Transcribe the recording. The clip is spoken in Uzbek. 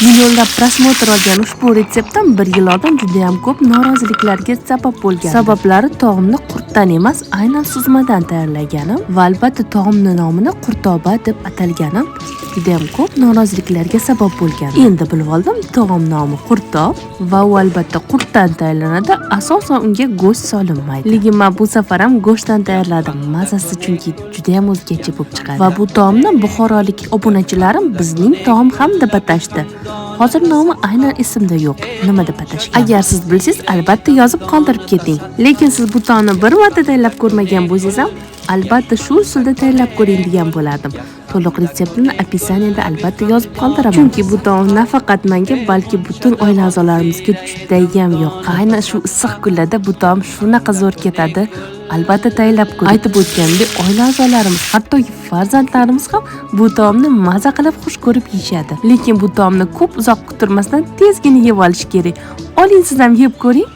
Millionlab prosmotr olgan ushbu retseptdan bir yil oldin juda ham ko'p noroziliklarga sabab bo'lgan. Sabablari taomni qurtdan emas, aynan suzmadan tayyorlaganim va albatta taomning nomini qurtoba deb atalganim juda ham ko'p noroziliklarga sabab bo'lgan. Endi bilib oldim, taom nomi qurtob va u albatta qurtdan tayyorlanadi. Asosan unga go'sht solinmaydi. Lekin men bu safar ham go'shtdan tayyorladim. Mazasi chunki juda ham o'zgacha bo'lib chiqadi. Va bu taomni buxorolik obunachilarim bizning taom ham deb atashdi. Hozir nomi aynan esimda yo'q. Nima deb atashgan? Agar siz bilsangiz, albatta yozib qoldirib keting. Lekin siz bu taomni bir marta tayyorlab ko'rmagan bo'lsangiz ham, albatta shu usulda tayyorlab ko'ring degan bo'lardim. To'liq retseptini opisaniyada albatta yozib qoldiraman. Chunki bu taom nafaqat menga, balki butun oila a'zolarimizga juda ham yoqqan. Aynan shu issiq kunlarda bu taom shunaqa zo'r ketadi. Albatta tayyorlab ko'ring. Aytib o'tgandek, oila a'zolarimiz, hattoki farzandlarimiz ham bu taomni maza qilib xush ko'rib yeyishadi. Lekin bu taomni ko'p uzoq kutirmasdan tezgina yeb olish kerak. Oling siz ham yeb ko'ring.